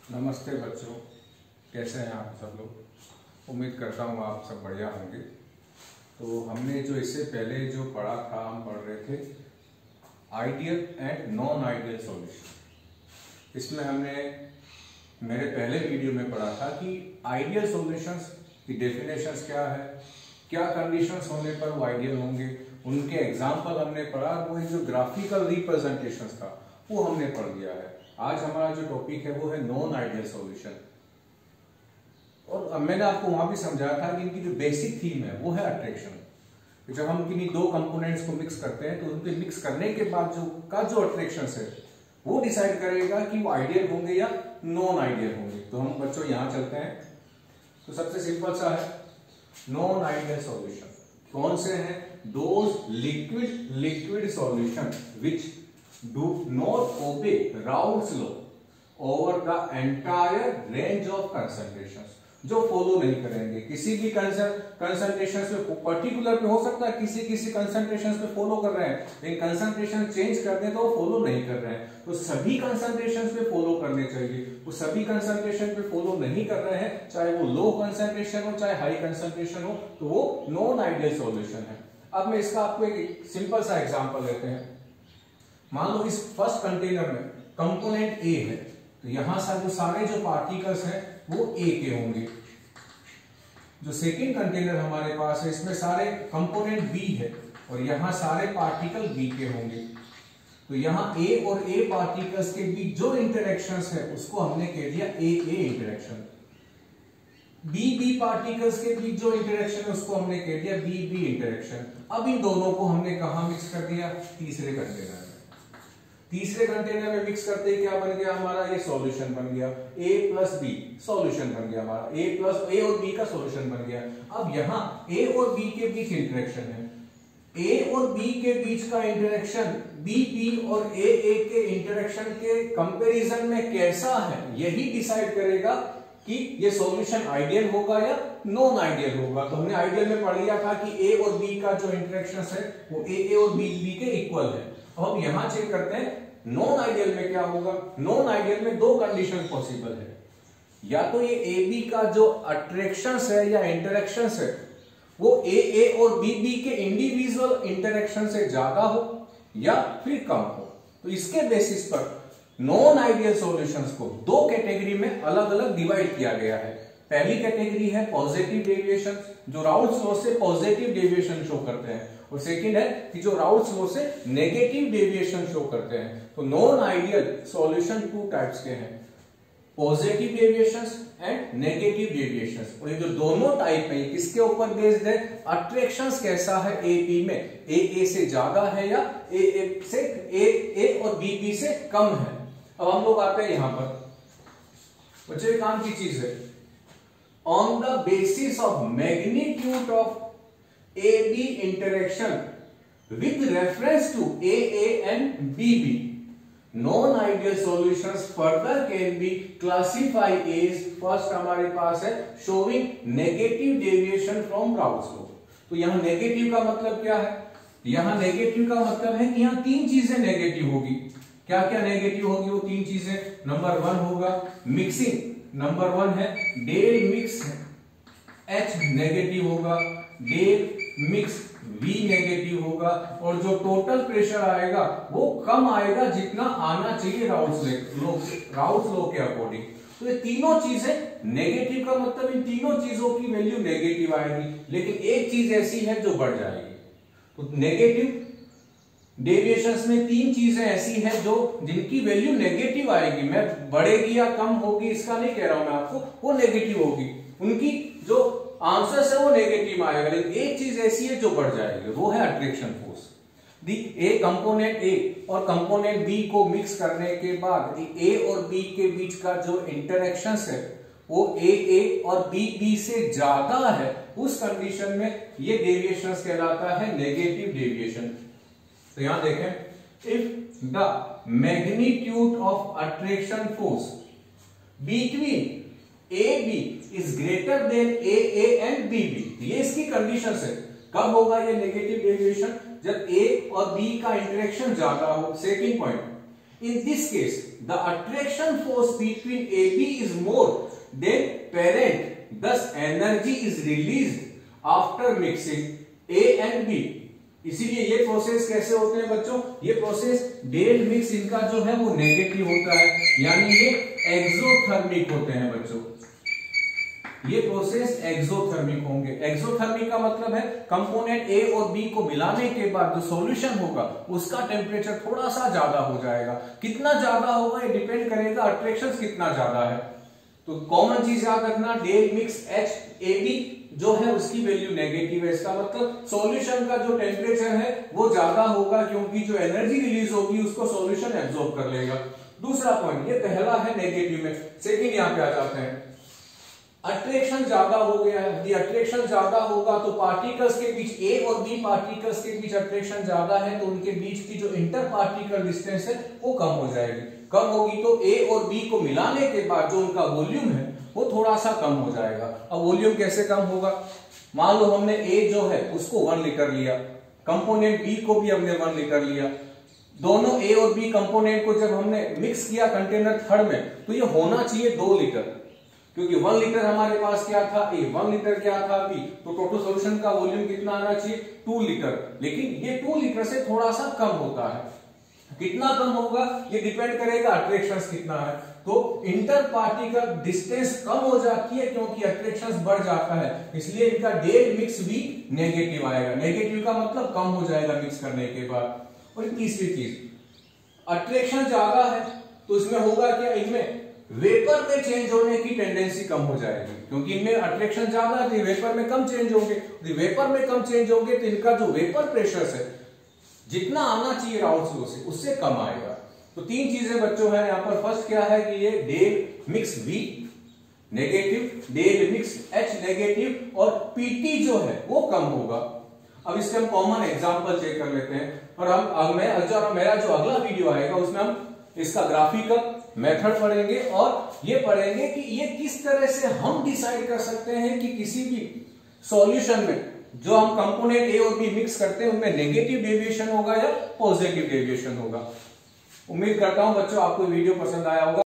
नमस्ते बच्चों, कैसे हैं आप सब लोग। उम्मीद करता हूँ आप सब बढ़िया होंगे। तो हमने जो इससे पहले जो पढ़ा था, हम पढ़ रहे थे ideal and non ideal solution. इसमें हमने मेरे पहले वीडियो में पढ़ा था कि आइडियल सॉल्यूशंस की डेफिनेशंस क्या है, क्या कंडीशंस होने पर वो आइडियल होंगे, उनके एग्जाम्पल हमने पढ़ा। वो जो ग्राफिकल रिप्रेजेंटेशन था वो हमने पढ़ लिया है। आज हमारा जो टॉपिक है वो है नॉन आइडियल सॉल्यूशन। और मैंने आपको वहां भी समझाया था कि इनकी जो बेसिक थीम है वो है अट्रैक्शन। जब हम किन्हीं दो कंपोनेंट्स को मिक्स करते हैं तो उनके मिक्स करने के बाद जो अट्रैक्शन है वो डिसाइड करेगा कि वो आइडियल होंगे या नॉन आइडियल होंगे। तो हम बच्चों यहां चलते हैं। तो सबसे सिंपल सा है नॉन आइडियल सॉल्यूशन कौन से हैं? Those liquid solution which do not obey Raoult's law over the entire range of concentrations, जो फॉलो नहीं करेंगे किसी भी कंसंट्रेशन पे। पर्टिकुलर पे हो सकता है किसी कंसंट्रेशन पे फॉलो कर रहे हैं, लेकिन कंसंट्रेशन चेंज कर दे तो वो फॉलो नहीं कर रहे हैं। तो सभी कंसंट्रेशन पे फॉलो करने चाहिए। वो सभी कंसंट्रेशन पे फॉलो नहीं कर रहे हैं, चाहे वो लो कंसंट्रेशन हो चाहे हाई कंसंट्रेशन हो, तो वो नॉन आइडियल सॉल्यूशन है। अब मैं इसका आपको एक सिंपल सा एग्जांपल लेते हैं। मान लो इस फर्स्ट कंटेनर में कंपोनेंट ए है, तो यहां से जो सारे जो पार्टिकल्स हैं वो ए के होंगे। जो सेकेंड कंटेनर हमारे पास है इसमें सारे कंपोनेंट बी है और यहां सारे पार्टिकल बी के होंगे। तो यहां ए और ए पार्टिकल्स के बीच जो इंटरेक्शंस है उसको हमने कह दिया ए ए इंटरेक्शन। बी पार्टिकल्स के बीच जो इंटरेक्शन है उसको हमने कह दिया बी बी इंटरेक्शन। अब इन दोनों को हमने कहां मिक्स कर दिया? तीसरे कंटेनर में। तीसरे कंटेनर में मिक्स करते ही क्या बन गया हमारा? ये सॉल्यूशन बन गया। A प्लस बी सॉल्यूशन बन गया हमारा। ए और बी का सॉल्यूशन बन गया। अब यहाँ A और B के बीच इंटरेक्शन है। A और B के बीच का इंटरेक्शन B और A के इंटरेक्शन के कंपैरिजन में कैसा है, यही डिसाइड करेगा कि ये सॉल्यूशन आइडियल होगा या नॉन आइडियल होगा। तो हमने आइडियल में पढ़ लिया था कि A और B का जो इंटरेक्शन है वो A और B के इक्वल है। अब यहां चेक करते हैं नॉन आइडियल में क्या होगा। नॉन आइडियल में दो कंडीशन पॉसिबल है, या तो ये ए बी का जो अट्रैक्शंस है या इंटरेक्शंस है वो ए और बी के इंडिविजुअल इंटरेक्शन से ज्यादा हो या फिर कम हो। तो इसके बेसिस पर नॉन आइडियल सॉल्यूशंस को दो कैटेगरी में अलग अलग डिवाइड किया गया है। पहली कैटेगरी है पॉजिटिव डेविएशन, जो राउल्ट्स लॉ से पॉजिटिव डेविएशन शो करते हैं, और सेकंड है कि जो राउल्ट्स लॉ से नेगेटिव डेविएशन शो करते हैं। तो non ideal solution two types के हैं, positive deviations and negative deviations. और ये जो दोनों टाइप है किसके ऊपर बेस्ड है? अट्रैक्शंस कैसा है ए बी में, ए से ज्यादा है या ए और बी से कम है। अब हम लोग आते हैं यहां पर बच्चे काम की चीज है। On the basis of magnitude of AB interaction with reference to AA and BB, non-ideal solutions further can be classified as, first हमारे पास है showing negative deviation from Raoult's law। तो यहाँ नेगेटिव का मतलब क्या है? यहाँ नेगेटिव का मतलब है कि यहाँ तीन चीजें नेगेटिव होगी। क्या क्या नेगेटिव होगी वो तीन चीजें? नंबर वन होगा मिक्सिंग, नंबर वन है डेल मिक्स H नेगेटिव होगा, डेल मिक्स V नेगेटिव होगा, और जो टोटल प्रेशर आएगा वो कम आएगा जितना आना चाहिए राउल्ट्स लॉ के अकॉर्डिंग। तो ये तीनों चीजें नेगेटिव का मतलब इन तीनों चीजों की वैल्यू नेगेटिव आएगी, लेकिन एक चीज ऐसी है जो बढ़ जाएगी। तो नेगेटिव डेविएशंस में तीन चीजें ऐसी हैं जो जिनकी वैल्यू नेगेटिव आएगी। मैं बढ़ेगी या कम होगी इसका नहीं कह रहा हूं मैं आपको, वो नेगेटिव होगी। उनकी जो आंसर है वो नेगेटिव आएगा, लेकिन एक चीज ऐसी है जो बढ़ जाएगी, वो है अट्रैक्शन फोर्स। ए कंपोनेंट ए और कंपोनेंट बी को मिक्स करने के बाद ए और बी के बीच का जो इंटरेक्शन है वो ए और बी से ज्यादा है, उस कंडीशन में ये डेविएशन कहलाता है नेगेटिव डेविएशन। तो यहां देखें, if the magnitude of attraction force between A B is greater than A and B B, ये इसकी कंडीशन है। कब होगा ये नेगेटिव डेविएशन? जब ए और बी का इंटरेक्शन ज्यादा हो। Second point, In this case, the attraction force between AB is more than parent. Thus, energy is released after mixing A and B. इसीलिए ये प्रोसेस कैसे होते हैं बच्चों? ये प्रोसेस डेल मिक्स इनका जो है वो नेगेटिव होता है, यानी ये एक्सोथर्मिक होते हैं बच्चों। ये प्रोसेस एक्सोथर्मिक होंगे। एक्सोथर्मिक का मतलब है कंपोनेंट ए और बी को मिलाने के बाद जो सॉल्यूशन होगा उसका टेम्परेचर थोड़ा सा ज्यादा हो जाएगा। कितना ज्यादा होगा ये डिपेंड करेगा अट्रैक्शन कितना ज्यादा है। तो कॉमन चीज याद रखना, del mix H A B जो है उसकी वैल्यू नेगेटिव है। इसका मतलब सॉल्यूशन का जो टेम्परेचर है वो ज्यादा होगा, क्योंकि जो एनर्जी रिलीज होगी उसको सॉल्यूशन एब्जॉर्ब कर लेगा। दूसरा पॉइंट, ये पहला है नेगेटिव में। सेकंड यहां पे आ जाते हैं, अट्रैक्शन ज्यादा हो गया है। यदि अट्रैक्शन ज्यादा होगा तो पार्टिकल्स के बीच, ए और बी पार्टिकल्स के बीच अट्रैक्शन ज्यादा है तो उनके बीच की जो इंटर पार्टिकल डिस्टेंस है वो कम हो जाएगी। कम होगी तो ए और बी को मिलाने के बाद जो उनका वॉल्यूम है वो थोड़ा सा कम हो जाएगा। अब वॉल्यूम कैसे कम होगा? मान लो हमने ए जो है उसको 1 लीटर लिया, कंपोनेंट बी को भी हमने 1 लीटर लिया। दोनों ए और बी कंपोनेंट को जब हमने मिक्स किया कंटेनर थर्ड में तो ये होना चाहिए 2 लीटर, क्योंकि 1 लीटर हमारे पास क्या था ए, 1 लीटर क्या था बी, तो टोटल सॉल्यूशन का वॉल्यूम कितना आना चाहिए 2 लीटर। लेकिन ये 2 लीटर से थोड़ा सा कम होता है। कितना कम होगा ये डिपेंड करेगा अट्रैक्शन कितना है। तो इंटर पार्टिकल डिस्टेंस कम हो जाती है क्योंकि अट्रैक्शन बढ़ जाता है, इसलिए इनका डेल मिक्स भी नेगेटिव आएगा। नेगेटिव का मतलब कम हो जाएगा मिक्स करने के बाद। और तीसरी चीज, अट्रैक्शन ज्यादा है तो इसमें होगा क्या, इनमें वेपर में चेंज होने की टेंडेंसी कम हो जाएगी, क्योंकि इनमें अट्रैक्शन ज्यादा है, वेपर में कम चेंज होंगे। वेपर में कम चेंज होंगे तो इनका जो वेपर प्रेशर है जितना आना चाहिए राउंड फ्लो से उससे कम आएगा। तो 3 चीजें बच्चों है यहाँ पर। फर्स्ट क्या है कि ये del mix B negative, del mix H negative और पीटी जो है वो कम होगा। अब इसके हम कॉमन एग्जांपल चेक कर लेते हैं और मेरा जो अगला वीडियो आएगा उसमें हम इसका ग्राफिकल मेथड पढ़ेंगे और ये पढ़ेंगे कि ये किस तरह से हम डिसाइड कर सकते हैं कि किसी भी सॉल्यूशन में जो हम कंपोनेंट ए और बी मिक्स करते हैं उनमें नेगेटिव डेविएशन होगा या पॉजिटिव डेविएशन होगा। उम्मीद करता हूं बच्चों आपको वीडियो पसंद आया होगा।